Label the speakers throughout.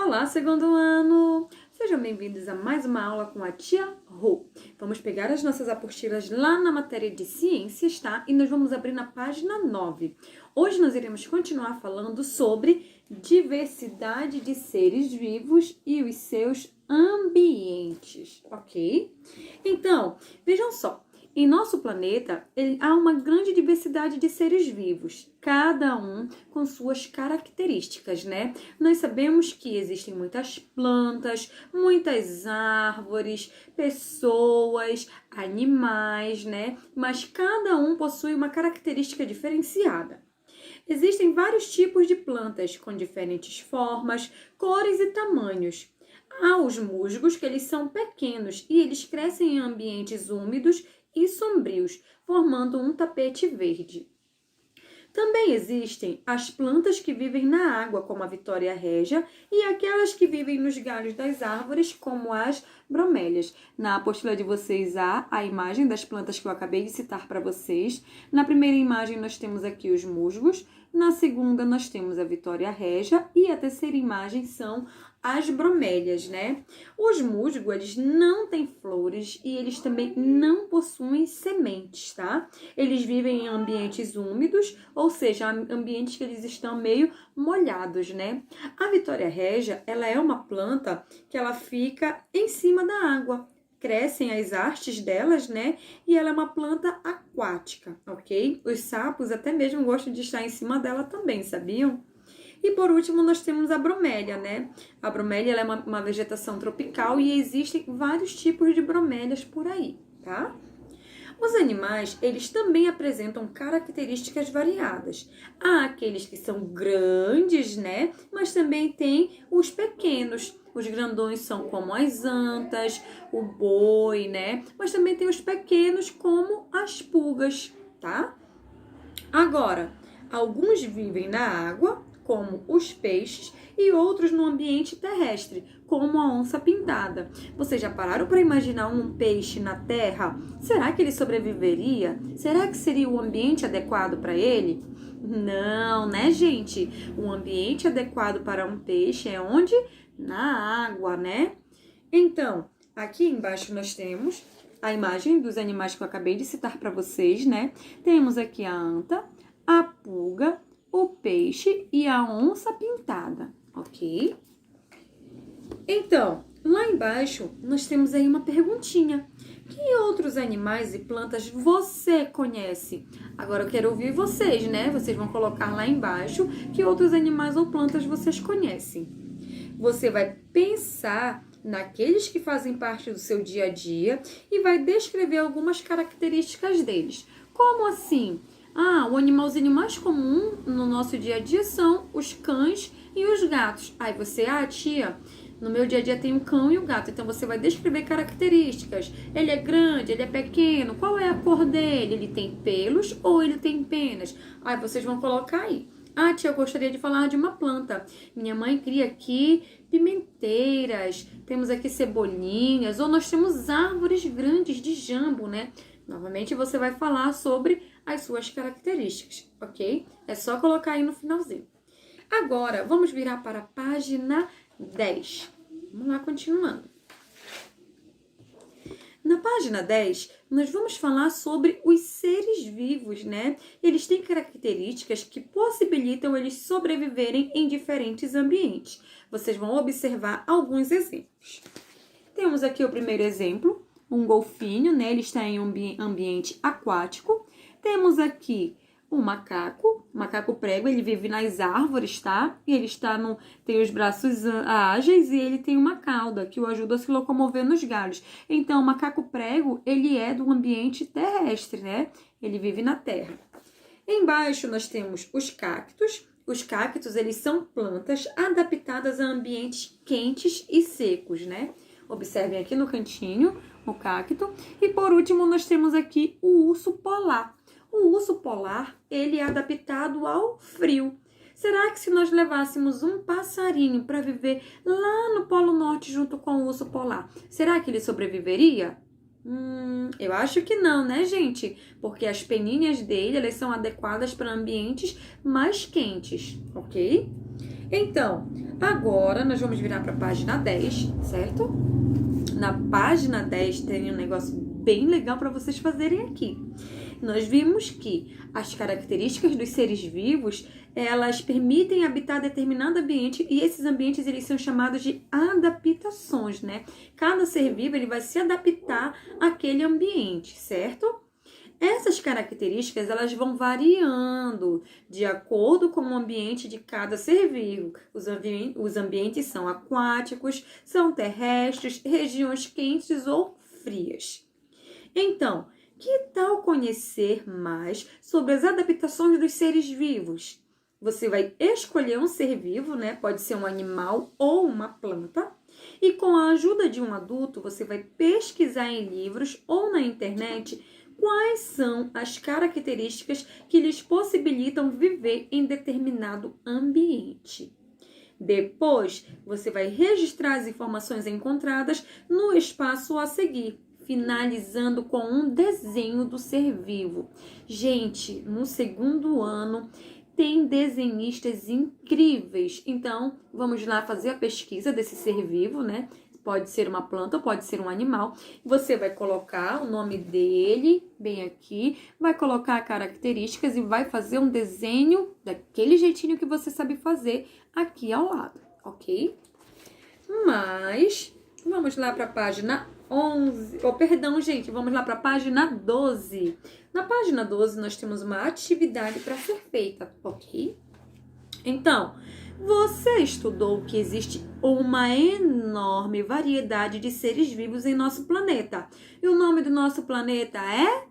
Speaker 1: Olá, segundo ano! Sejam bem-vindos a mais uma aula com a tia Rô. Vamos pegar as nossas apostilas lá na matéria de ciências, tá? E nós vamos abrir na página 9. Hoje nós iremos continuar falando sobre diversidade de seres vivos e os seus ambientes, ok? Então, vejam só. Em nosso planeta, há uma grande diversidade de seres vivos, cada um com suas características, né? Nós sabemos que existem muitas plantas, muitas árvores, pessoas, animais, né? Mas cada um possui uma característica diferenciada. Existem vários tipos de plantas com diferentes formas, cores e tamanhos. Há os musgos, que eles são pequenos e eles crescem em ambientes úmidos e sombrios, formando um tapete verde. Também existem as plantas que vivem na água, como a Vitória régia, e aquelas que vivem nos galhos das árvores, como as bromélias. Na apostila de vocês há a imagem das plantas que eu acabei de citar para vocês. Na primeira imagem nós temos aqui os musgos, na segunda nós temos a Vitória régia e a terceira imagem são as bromélias, né? Os musgos, eles não têm flores e eles também não possuem sementes, tá? Eles vivem em ambientes úmidos, ou seja, ambientes que eles estão meio molhados, né? A Vitória régia, ela é uma planta que ela fica em cima da água. Crescem as hastes delas, né? E ela é uma planta aquática, ok? Os sapos até mesmo gostam de estar em cima dela também, sabiam? E por último, nós temos a bromélia, né? A bromélia ela é uma vegetação tropical e existem vários tipos de bromélias por aí, tá? Os animais, eles também apresentam características variadas. Há aqueles que são grandes, né? Mas também tem os pequenos. Os grandões são como as antas, o boi, né? Mas também tem os pequenos como as pulgas, tá? Agora, alguns vivem na água, como os peixes, e outros no ambiente terrestre, como a onça-pintada. Vocês já pararam para imaginar um peixe na terra? Será que ele sobreviveria? Será que seria o ambiente adequado para ele? Não, né, gente? O ambiente adequado para um peixe é onde? Na água, né? Então, aqui embaixo nós temos a imagem dos animais que eu acabei de citar para vocês, né? Temos aqui a anta, a pulga, o peixe e a onça pintada, ok? Então, lá embaixo, nós temos aí uma perguntinha. Que outros animais e plantas você conhece? Agora eu quero ouvir vocês, né? Vocês vão colocar lá embaixo que outros animais ou plantas vocês conhecem. Você vai pensar naqueles que fazem parte do seu dia a dia e vai descrever algumas características deles. Como assim? O animalzinho mais comum no nosso dia a dia são os cães e os gatos. Aí você, tia, no meu dia a dia tem o cão e o gato. Então você vai descrever características. Ele é grande, ele é pequeno, qual é a cor dele? Ele tem pelos ou ele tem penas? Aí vocês vão colocar aí. Tia, eu gostaria de falar de uma planta. Minha mãe cria aqui pimenteiras, temos aqui cebolinhas, ou nós temos árvores grandes de jambo, né? Novamente você vai falar sobre as suas características, ok? É só colocar aí no finalzinho. Agora, vamos virar para a página 10. Vamos lá, continuando. Na página 10, nós vamos falar sobre os seres vivos, né? Eles têm características que possibilitam eles sobreviverem em diferentes ambientes. Vocês vão observar alguns exemplos. Temos aqui o primeiro exemplo, um golfinho, né? Ele está em um ambiente aquático. Temos aqui o macaco prego, ele vive nas árvores, tá? E ele tem os braços ágeis e ele tem uma cauda que o ajuda a se locomover nos galhos. Então, o macaco prego, ele é do ambiente terrestre, né? Ele vive na terra. Embaixo nós temos os cactos. Os cactos, eles são plantas adaptadas a ambientes quentes e secos, né? Observem aqui no cantinho o cacto. E por último, nós temos aqui o urso polar. O urso polar, ele é adaptado ao frio. Será que se nós levássemos um passarinho para viver lá no Polo Norte junto com o urso polar, será que ele sobreviveria? Eu acho que não, né, gente? Porque as peninhas dele, elas são adequadas para ambientes mais quentes, ok? Então, agora nós vamos virar para a página 10, certo? Na página 10 tem um negócio bem legal para vocês fazerem aqui. Nós vimos que as características dos seres vivos, elas permitem habitar determinado ambiente e esses ambientes eles são chamados de adaptações, né? Cada ser vivo ele vai se adaptar àquele ambiente, certo? Essas características elas vão variando de acordo com o ambiente de cada ser vivo. Os ambientes são aquáticos, são terrestres, regiões quentes ou frias. Então, que tal conhecer mais sobre as adaptações dos seres vivos? Você vai escolher um ser vivo, né? Pode ser um animal ou uma planta. E com a ajuda de um adulto, você vai pesquisar em livros ou na internet quais são as características que lhes possibilitam viver em determinado ambiente. Depois, você vai registrar as informações encontradas no espaço a seguir, finalizando com um desenho do ser vivo. Gente, no segundo ano tem desenhistas incríveis. Então, vamos lá fazer a pesquisa desse ser vivo, né? Pode ser uma planta ou pode ser um animal. Você vai colocar o nome dele bem aqui, vai colocar características e vai fazer um desenho daquele jeitinho que você sabe fazer aqui ao lado, ok? Mas, vamos lá para a página 11. Perdão, gente, vamos lá para a página 12. Na página 12, nós temos uma atividade para ser feita, ok? Então, você estudou que existe uma enorme variedade de seres vivos em nosso planeta. E o nome do nosso planeta é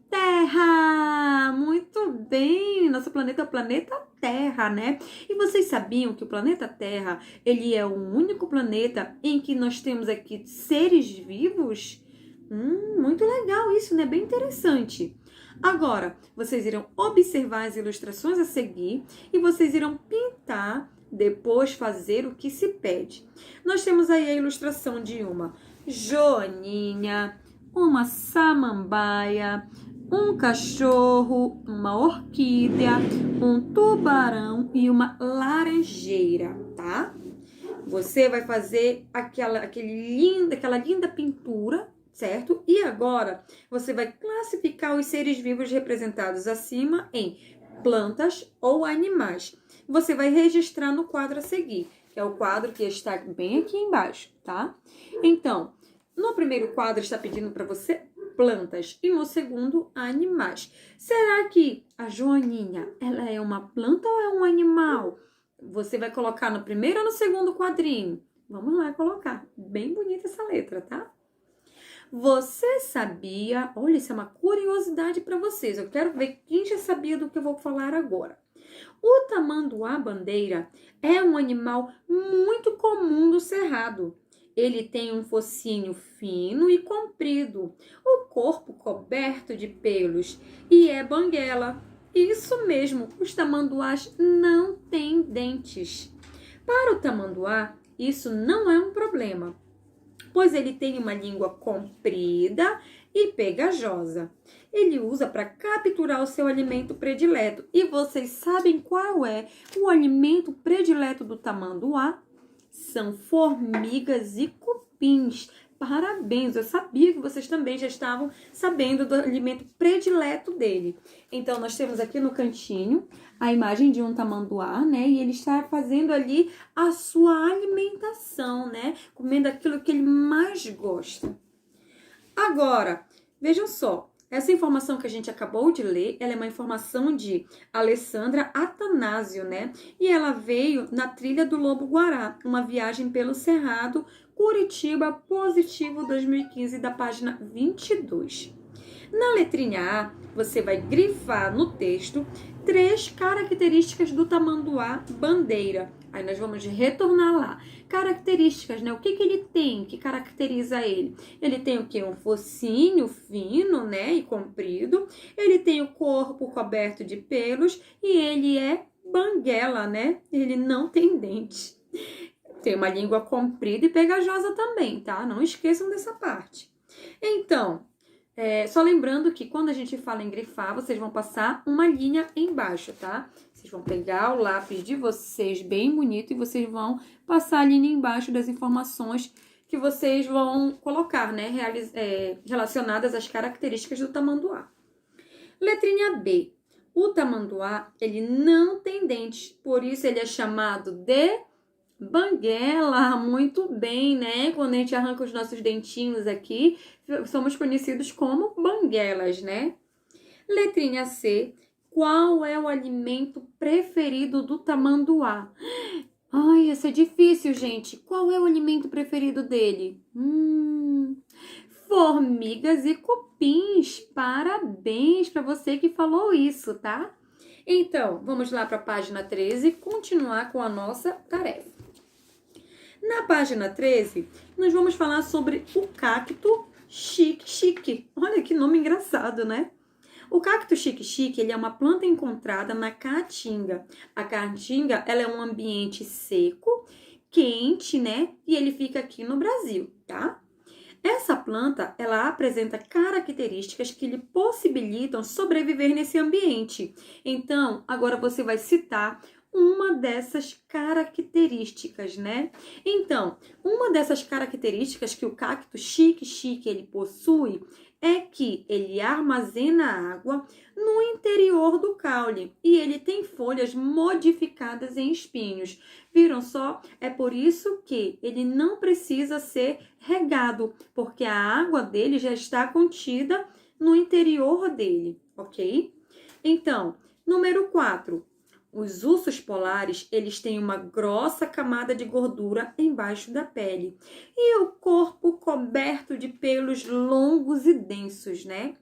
Speaker 1: Terra! Muito bem! Nosso planeta é o planeta Terra, né? E vocês sabiam que o planeta Terra, ele é o único planeta em que nós temos aqui seres vivos? Muito legal isso, né? Bem interessante. Agora, vocês irão observar as ilustrações a seguir e vocês irão pintar, depois fazer o que se pede. Nós temos aí a ilustração de uma joaninha, uma samambaia, um cachorro, uma orquídea, um tubarão e uma laranjeira, tá? Você vai fazer aquela linda pintura, certo? E agora, você vai classificar os seres vivos representados acima em plantas ou animais. Você vai registrar no quadro a seguir, que é o quadro que está bem aqui embaixo, tá? Então, no primeiro quadro está pedindo para você plantas e no segundo, animais. Será que a joaninha, ela é uma planta ou é um animal? Você vai colocar no primeiro ou no segundo quadrinho? Vamos lá colocar. Bem bonita essa letra, tá? Você sabia... Olha, isso é uma curiosidade para vocês. Eu quero ver quem já sabia do que eu vou falar agora. O tamanduá-bandeira é um animal muito comum do cerrado. Ele tem um focinho fino e comprido, o corpo coberto de pelos e é banguela. Isso mesmo, os tamanduás não têm dentes. Para o tamanduá, isso não é um problema, pois ele tem uma língua comprida e pegajosa. Ele usa para capturar o seu alimento predileto. E vocês sabem qual é o alimento predileto do tamanduá? São formigas e cupins. Parabéns, eu sabia que vocês também já estavam sabendo do alimento predileto dele. Então, nós temos aqui no cantinho a imagem de um tamanduá, né? E ele está fazendo ali a sua alimentação, né? Comendo aquilo que ele mais gosta. Agora, vejam só. Essa informação que a gente acabou de ler, ela é uma informação de Alessandra Atanásio, né? E ela veio na Trilha do Lobo-Guará, uma viagem pelo Cerrado, Curitiba, positivo 2015, da página 22. Na letrinha A, você vai grifar no texto 3 características do tamanduá-bandeira. Aí nós vamos retornar lá. Características, né? O que ele tem que caracteriza ele? Ele tem o quê? Um focinho fino, né? E comprido. Ele tem o corpo coberto de pelos e ele é banguela, né? Ele não tem dente. Tem uma língua comprida e pegajosa também, tá? Não esqueçam dessa parte. Então, só lembrando que quando a gente fala em grifar, vocês vão passar uma linha embaixo, tá? Vocês vão pegar o lápis de vocês bem bonito e vocês vão passar a linha embaixo das informações que vocês vão colocar, né? Relacionadas às características do tamanduá. Letrinha B. O tamanduá, ele não tem dentes, por isso ele é chamado de banguela. Muito bem, né? Quando a gente arranca os nossos dentinhos aqui, somos conhecidos como banguelas, né? Letrinha C. Qual é o alimento preferido do tamanduá? Ai, essa é difícil, gente. Qual é o alimento preferido dele? Formigas e cupins. Parabéns para você que falou isso, tá? Então, vamos lá para a página 13 continuar com a nossa tarefa. Na página 13, nós vamos falar sobre o cacto xique-xique. Olha que nome engraçado, né? O cacto xique-xique, ele é uma planta encontrada na caatinga. A caatinga, ela é um ambiente seco, quente, né? E ele fica aqui no Brasil, tá? Essa planta, ela apresenta características que lhe possibilitam sobreviver nesse ambiente. Então, agora você vai citar uma dessas características, né? Então, uma dessas características que o cacto xique-xique ele possui é que ele armazena água no interior do caule e ele tem folhas modificadas em espinhos. Viram só? É por isso que ele não precisa ser regado, porque a água dele já está contida no interior dele, ok? Então, número 4. Os ursos polares, eles têm uma grossa camada de gordura embaixo da pele e o corpo coberto de pelos longos e densos, né?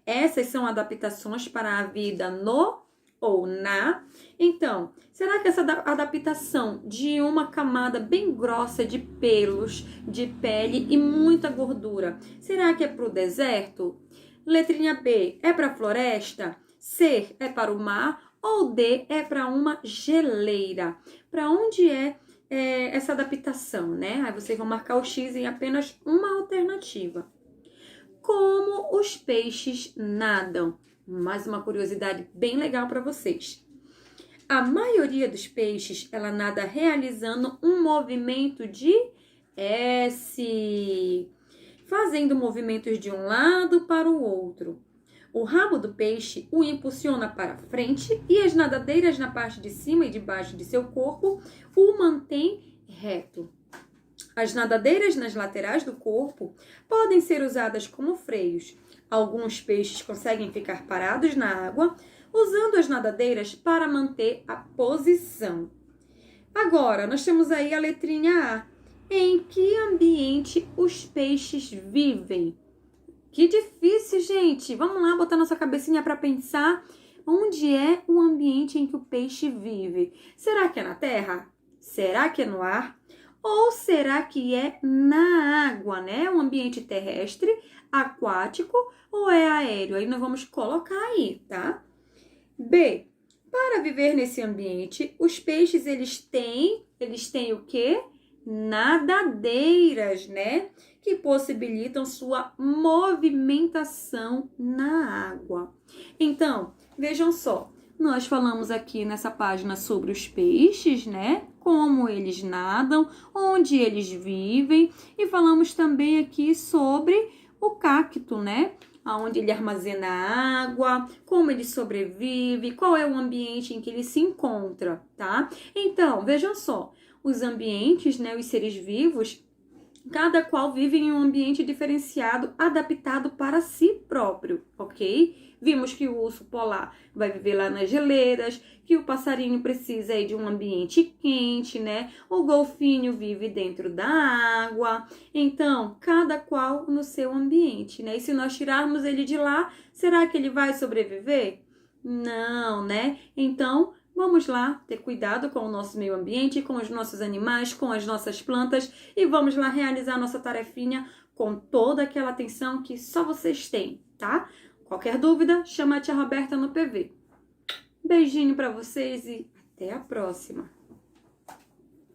Speaker 1: Essas são adaptações para a vida no ou na. Então, será que essa adaptação de uma camada bem grossa de pelos, de pele e muita gordura, será que é para o deserto? Letrinha B, é para a floresta? C, é para o mar? Ou D, é para uma geleira? Para onde é essa adaptação, né? Aí vocês vão marcar o X em apenas uma alternativa. Como os peixes nadam? Mais uma curiosidade bem legal para vocês. A maioria dos peixes, ela nada realizando um movimento de S, fazendo movimentos de um lado para o outro. O rabo do peixe o impulsiona para frente e as nadadeiras na parte de cima e de baixo de seu corpo o mantêm reto. As nadadeiras nas laterais do corpo podem ser usadas como freios. Alguns peixes conseguem ficar parados na água usando as nadadeiras para manter a posição. Agora, nós temos aí a letrinha A. Em que ambiente os peixes vivem? Que difícil, gente! Vamos lá botar nossa cabecinha para pensar onde é o ambiente em que o peixe vive. Será que é na terra? Será que é no ar? Ou será que é na água, né? Um ambiente terrestre, aquático ou é aéreo? Aí nós vamos colocar aí, tá? B. Para viver nesse ambiente, os peixes, eles têm o quê? Nadadeiras, né? Que possibilitam sua movimentação na água. Então, vejam só, nós falamos aqui nessa página sobre os peixes, né? Como eles nadam, onde eles vivem e falamos também aqui sobre o cacto, né? Onde ele armazena água, como ele sobrevive, qual é o ambiente em que ele se encontra, tá? Então, vejam só, os ambientes, né, os seres vivos, cada qual vive em um ambiente diferenciado, adaptado para si próprio, ok? Vimos que o urso polar vai viver lá nas geleiras, que o passarinho precisa aí de um ambiente quente, né? O golfinho vive dentro da água. Então, cada qual no seu ambiente, né? E se nós tirarmos ele de lá, será que ele vai sobreviver? Não, né? Então, vamos lá ter cuidado com o nosso meio ambiente, com os nossos animais, com as nossas plantas e vamos lá realizar nossa tarefinha com toda aquela atenção que só vocês têm, tá? Qualquer dúvida, chama a tia Roberta no PV. Beijinho para vocês e até a próxima!